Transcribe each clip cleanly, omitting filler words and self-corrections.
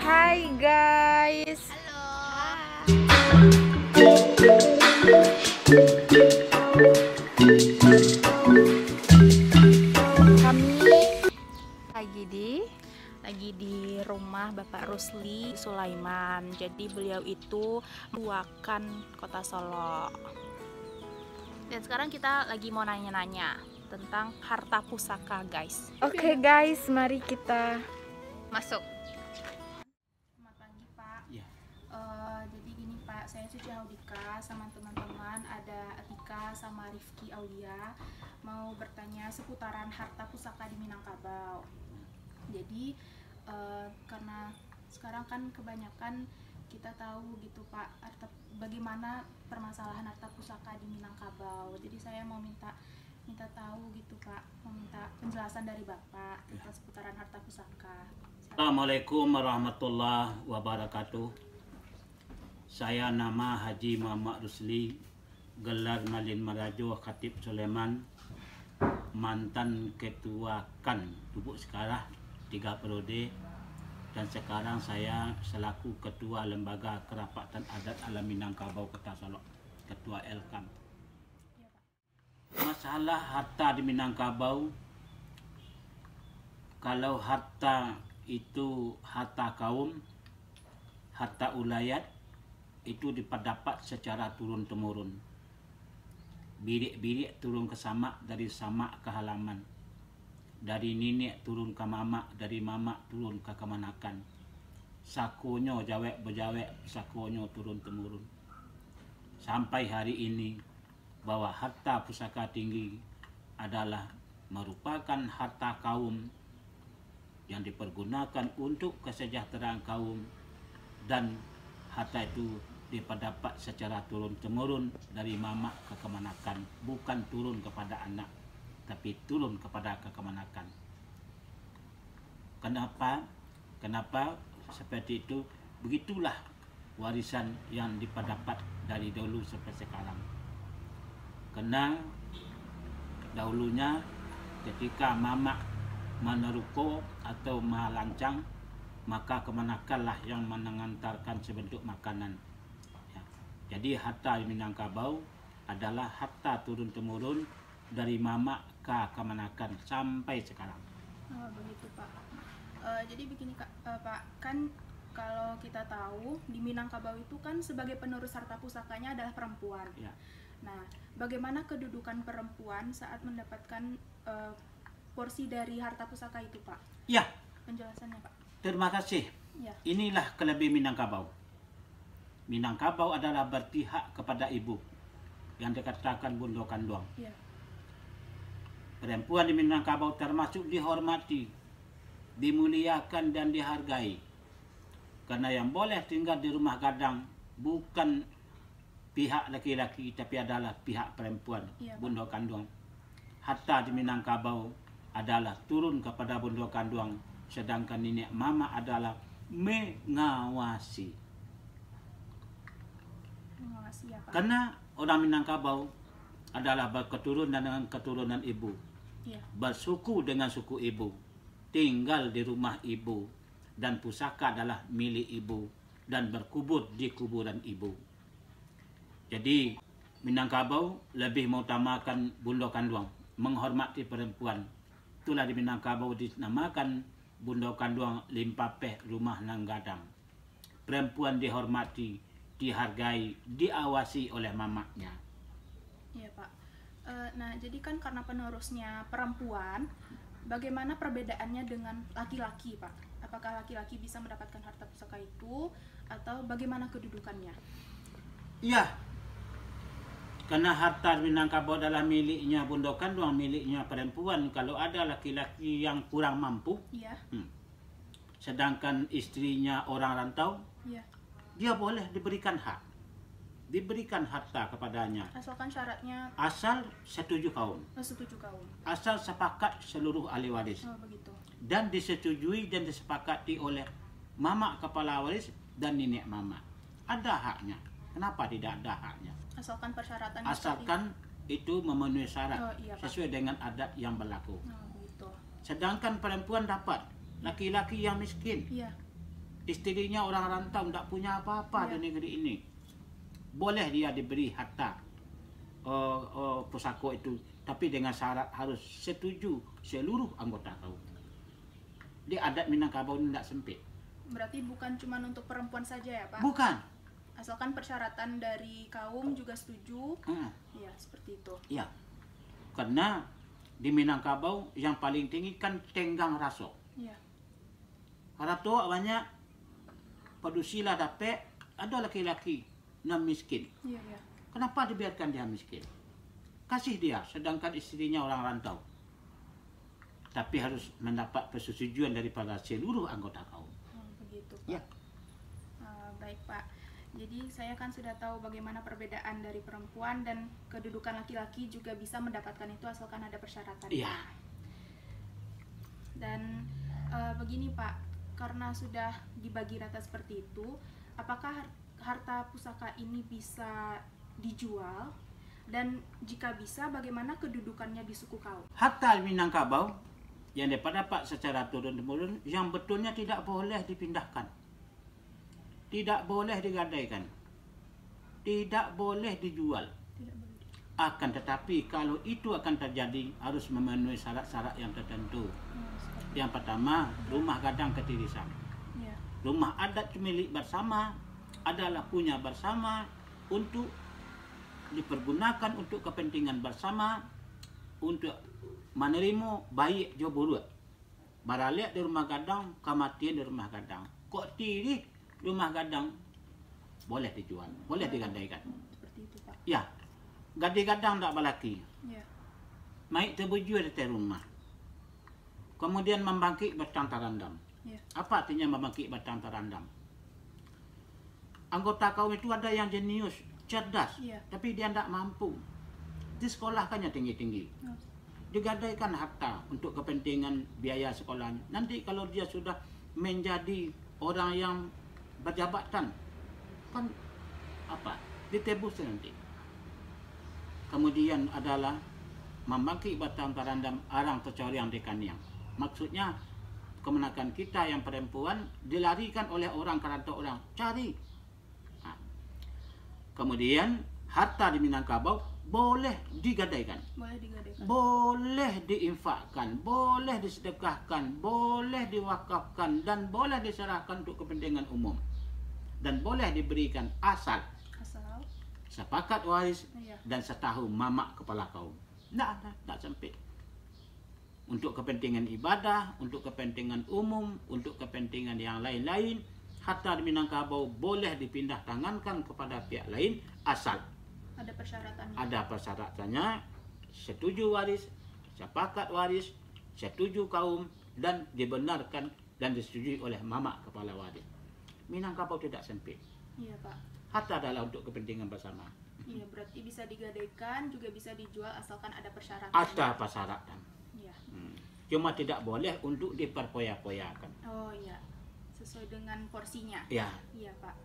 Hai guys. Kami lagi di rumah Bapak Rusli Sulaiman. Jadi beliau itu meruakan Kota Solo. Dan sekarang kita lagi mau nanya-nanya tentang harta pusaka, guys. Oke, guys, mari kita masuk. Selamat pagi, Pak. Ya. Jadi gini, Pak, saya Suci Audika sama teman-teman, ada Atika sama Rifki Aulia, mau bertanya seputaran harta pusaka di Minangkabau. Jadi karena sekarang kan kebanyakan kita tahu gitu, Pak, bagaimana permasalahan harta pusaka di Minangkabau. Jadi saya mau minta tahu gitu, Pak, mau minta penjelasan dari Bapak tentang seputaran harta pusaka. Assalamualaikum warahmatullahi wabarakatuh. Saya nama Haji Muhammad Rusli, gelar Malin Marajo Khatib Sulaiman, mantan ketua KAN Lubuk Sekarah 3 periode, dan sekarang saya selaku ketua Lembaga Kerapatan Adat Alam Minangkabau Kota Solo, ketua LKAM. Masalah harta di Minangkabau, kalau harta itu harta kaum, harta ulayat, itu didapat secara turun-temurun. Birik-birik turun ke samak, dari samak ke halaman. Dari nenek turun ke mamak, dari mamak turun ke kemanakan. Sakonyo jawek berjawek, sakonyo turun-temurun. Sampai hari ini, bahwa harta pusaka tinggi adalah merupakan harta kaum yang dipergunakan untuk kesejahteraan kaum, dan harta itu didapat secara turun-temurun dari mamak ke kemanakan, bukan turun kepada anak, tapi turun kepada kekemanakan. Kenapa seperti itu? Begitulah warisan yang didapat dari dulu sampai sekarang. Karena dahulunya ketika mamak meneruko atau melancang, maka kemanakanlah yang mengantarkan sebentuk makanan. Ya. Jadi harta di Minangkabau adalah harta turun-temurun dari mamak ke kemanakan sampai sekarang. Oh, begitu, Pak. Jadi begini, Pak, kan kalau kita tahu di Minangkabau itu kan sebagai penerus harta pusakanya adalah perempuan. Ya. Nah, bagaimana kedudukan perempuan saat mendapatkan porsi dari harta pusaka itu, Pak? Ya. Penjelasannya, Pak. Terima kasih. Ya. Inilah kelebihan Minangkabau. Minangkabau adalah berpihak kepada ibu, yang dikatakan Bundo Kanduang. Ya. Perempuan di Minangkabau termasuk dihormati, dimuliakan dan dihargai. Karena yang boleh tinggal di rumah gadang bukan pihak laki-laki, tapi adalah pihak perempuan. Ya, Bundo Kanduang. Harta di Minangkabau adalah turun kepada Bundo Kanduang, sedangkan nenek mama adalah mengawasi. Mengawasi ya, Pak. Karena orang Minangkabau adalah berketurunan dengan keturunan ibu, Ya. bersuku dengan suku ibu, tinggal di rumah ibu, dan pusaka adalah milik ibu, dan berkubur di kuburan ibu. Jadi Minangkabau lebih mengutamakan Bundo Kanduang, menghormati perempuan. Itulah di Minangkabau dinamakan Bundo Kanduang Limpapeh Rumah Nanggadang. Perempuan dihormati, dihargai, diawasi oleh mamaknya. Iya, Pak. Nah, jadi kan karena penerusnya perempuan, bagaimana perbedaannya dengan laki-laki, Pak? Apakah laki-laki bisa mendapatkan harta pusaka itu, atau bagaimana kedudukannya? Ya, karena harta Minangkabau adalah miliknya Bundo Kanduang, miliknya perempuan. Kalau ada laki-laki yang kurang mampu, Iya. sedangkan istrinya orang rantau, Iya. dia boleh diberikan hak, diberikan harta kepadanya. Asalkan syaratnya Asal setuju kaum, setuju kaum. asal sepakat seluruh ahli waris, Oh, begitu. dan disetujui dan disepakati oleh mama kepala waris dan nenek mama. Ada haknya. Kenapa tidak ada haknya? Asalkan persyaratan Asalkan itu memenuhi syarat Pak. sesuai dengan adat yang berlaku. Oh, begitu. Sedangkan perempuan dapat, laki-laki yang miskin, Iya. istrinya orang rantau, tidak punya apa-apa di negeri ini. Boleh dia diberi harta pusaka itu, tapi dengan syarat harus setuju seluruh anggota kaum. Di adat Minangkabau ini tidak sempit. Berarti bukan cuma untuk perempuan saja ya Pak? Bukan. Asalkan persyaratan dari kaum juga setuju. Ya, seperti itu. Ya. Karena di Minangkabau yang paling tinggi kan tenggang raso. Ya. Harap tu banyak padusila dapat ada laki-laki yang miskin. Iya, iya. Kenapa dibiarkan dia miskin? Kasih dia, sedangkan istrinya orang rantau. Tapi harus mendapat persetujuan daripada seluruh anggota kaum. Begitu Pak. Ya. Baik Pak. Jadi saya kan sudah tahu bagaimana perbedaan dari perempuan dan kedudukan laki-laki juga bisa mendapatkan itu asalkan ada persyaratan. Iya. Dan begini Pak, karena sudah dibagi rata seperti itu, apakah harta pusaka ini bisa dijual? Dan jika bisa, bagaimana kedudukannya di suku kaum? Harta Minangkabau yang dapat secara turun-temurun yang betulnya tidak boleh dipindahkan. Tidak boleh digadaikan. Tidak boleh dijual. Tidak boleh. Akan tetapi kalau itu akan terjadi harus memenuhi syarat-syarat yang tertentu. Yang pertama, rumah gadang ketirisan. Ya. Rumah adat milik bersama adalah punya bersama untuk dipergunakan untuk kepentingan bersama, untuk menerima baik jo buruk. Baralik di rumah gadang, kematian di rumah gadang. Kok tiri rumah gadang boleh dijual, boleh digadaikan. Seperti itu Pak. Ya, gadai-gadang tak balaki. Ya. Maik terbujur di rumah. Kemudian membangkit batang terandam. Ya. Apa artinya membangkit batang terandam? Anggota kaum itu ada yang jenius, cerdas, Ya. tapi dia tidak mampu. Disekolahkannya tinggi-tinggi. Digadaikan harta untuk kepentingan biaya sekolahnya. Nanti kalau dia sudah menjadi orang yang berjabatan, kan apa? Ditebus nanti. Kemudian adalah membangkit batang terandam arang tercoreng di kaniang. Maksudnya kemenakan kita yang perempuan dilarikan oleh orang ke rantau orang, cari. Kemudian harta di Minangkabau boleh digadaikan, Boleh digadaikan. boleh diinfakkan, boleh disedekahkan, boleh diwakafkan, dan boleh diserahkan untuk kepentingan umum, dan boleh diberikan asal Asal. sepakat waris Ya. dan setahu mamak kepala kaum. Tak sempit. Untuk kepentingan ibadah, untuk kepentingan umum, untuk kepentingan yang lain-lain, harta di Minangkabau boleh dipindah tangankan kepada pihak lain asal Ada persyaratannya. ada persyaratannya, setuju waris, sepakat waris, setuju kaum, dan dibenarkan dan disetujui oleh mamak kepala waris. Minangkabau tidak sempit. Iya Pak. Harta adalah untuk kepentingan bersama. Iya, berarti bisa digadaikan, juga bisa dijual asalkan ada persyaratan. Ada persyaratan. Iya. Cuma tidak boleh untuk diperpoya-poyakan. Oh iya, sesuai dengan porsinya. Ya. Iya Pak.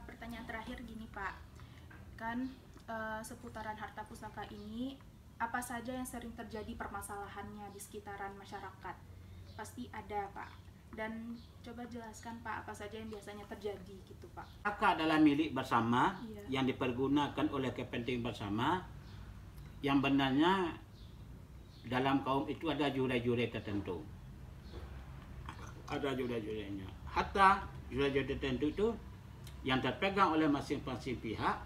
Pertanyaan terakhir gini Pak, kan seputaran harta pusaka ini apa saja yang sering terjadi permasalahannya di sekitaran masyarakat? Pasti ada Pak. Dan coba jelaskan Pak apa saja yang biasanya terjadi gitu Pak. Pusaka adalah milik bersama. Iya. Yang dipergunakan oleh kepentingan bersama. Yang benarnya dalam kaum itu ada jure-jure tertentu. Ada jure-jurenya. Harta jure-jure tertentu itu yang terpegang oleh masing-masing pihak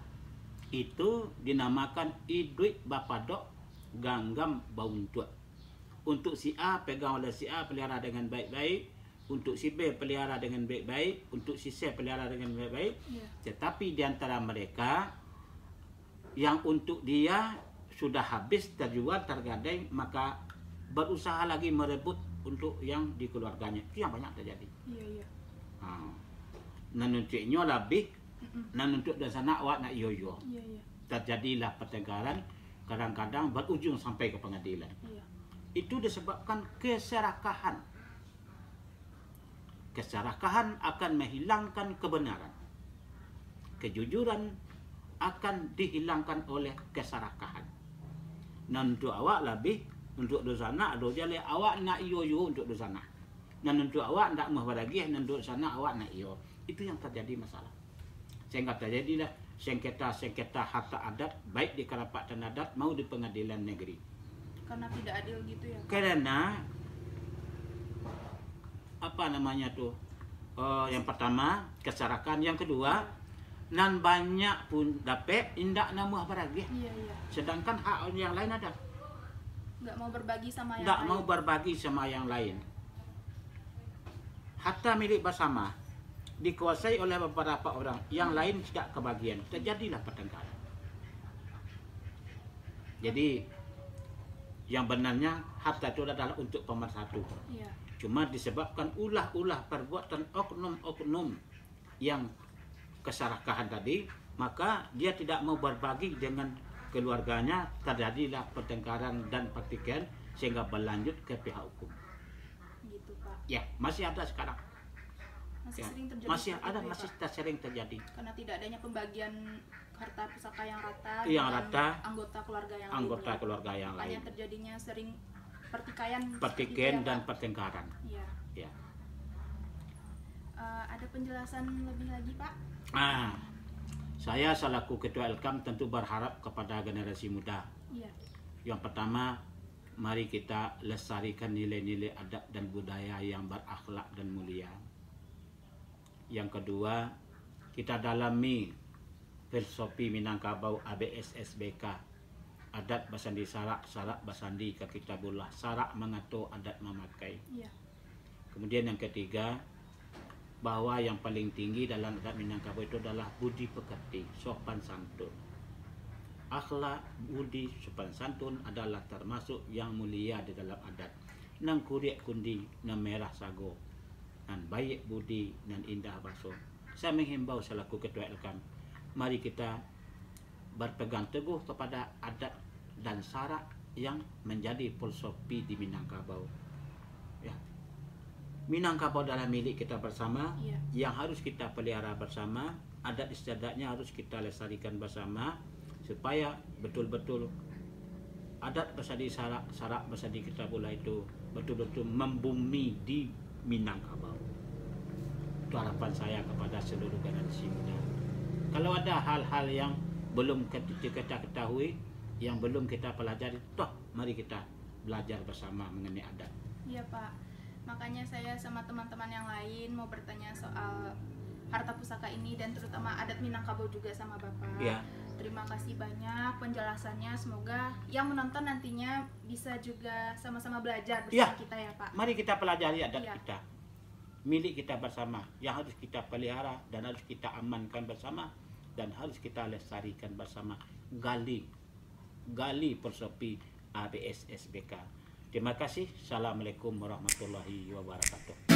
itu dinamakan iduit bapadok ganggam bauntuak. Untuk si A pegang oleh si A, pelihara dengan baik-baik. Untuk si B pelihara dengan baik-baik. Untuk si C pelihara dengan baik-baik. Iya. Tetapi di antara mereka yang untuk dia sudah habis terjual, tergadai, maka berusaha lagi merebut untuk yang di keluarganya. Itu yang banyak terjadi. Iya, iya. Nanuntutnya lebih, nanuntut dan sana awak nak yo-yo. Iya, iya. Terjadilah pertengkaran, kadang-kadang berujung sampai ke pengadilan. Iya. Itu disebabkan keserakahan. Keserakahan akan menghilangkan kebenaran. Kejujuran akan dihilangkan oleh keserakahan. Dan untuk awak lebih, untuk dosana, ada jale awak nak yo-yo untuk dosana. Nah untuk awak ndak mau beragih, untuk sana awak nak iyo. Itu yang terjadi masalah. Sehingga terjadilah sengketa harta adat baik di kerapatan adat mau di pengadilan negeri. Karena tidak adil gitu ya. Karena apa namanya tuh? Yang pertama kesarakan, yang kedua nan banyak pun dapat indak namuh beragih. Iya, iya. Sedangkan hak yang lain ada. Nggak mau berbagi sama yang Nggak lain. mau berbagi sama yang lain. Harta milik bersama dikuasai oleh beberapa orang, yang lain tidak kebagian. Terjadilah pertengkaran. Jadi yang benarnya harta itu adalah untuk pemersatu. Iya. Cuma disebabkan ulah-ulah perbuatan oknum-oknum yang keserakahan tadi, maka dia tidak mau berbagi dengan keluarganya, terjadilah pertengkaran dan pertikaian sehingga berlanjut ke pihak hukum. Gitu, Pak. Ya, masih ada sekarang. Masih Ya, sering terjadi. masih seperti ada, itu ya, masih Pak? sering terjadi. Karena tidak adanya pembagian harta pusaka yang rata Yang dengan rata, anggota keluarga yang Anggota lain. keluarga yang Makanya lain. terjadinya sering pertikaian. Pertikaian seperti itu ya, dan Pak? pertengkaran. Iya. Ya. Ada penjelasan lebih lagi, Pak? Saya selaku Ketua Elkam tentu berharap kepada generasi muda. Iya. Yang pertama, mari kita lestarikan nilai-nilai adat dan budaya yang berakhlak dan mulia. Yang kedua, kita dalami filosofi Minangkabau ABS-SBK. Adat basandi sarak, sarak basandi ke kitabullah. Sarak mengatur, adat memakai. Iya. Kemudian yang ketiga, bahwa yang paling tinggi dalam adat Minangkabau itu adalah budi pekerti, sopan santun. Akhlak, budi, sopan santun adalah termasuk yang mulia di dalam adat. Nang kuriak kundi, nang merah sago, nan baik budi, nan indah baso. Saya menghimbau selaku Ketua Elkam, mari kita berpegang teguh kepada adat dan syarak yang menjadi filosofi di Minangkabau. Ya. Minangkabau adalah milik kita bersama, Iya. yang harus kita pelihara bersama. Adat istiadatnya harus kita lestarikan bersama supaya betul-betul adat basadi sarak, sarak basadi kitabullah itu betul-betul membumi di Minangkabau. Itu harapan saya kepada seluruh generasi muda. Kalau ada hal-hal yang belum kita ketahui, yang belum kita pelajari, toh mari kita belajar bersama mengenai adat. Iya, Pak. Makanya saya sama teman-teman yang lain mau bertanya soal harta pusaka ini dan terutama adat Minangkabau juga sama Bapak. Ya. Terima kasih banyak penjelasannya. Semoga yang menonton nantinya bisa juga sama-sama belajar bersama Ya. kita ya, Pak. Mari kita pelajari adat Iya. kita, milik kita bersama, yang harus kita pelihara dan harus kita amankan bersama dan harus kita lestarikan bersama. Gali filosofi ABS-SBK. Terima kasih. Assalamualaikum warahmatullahi wabarakatuh.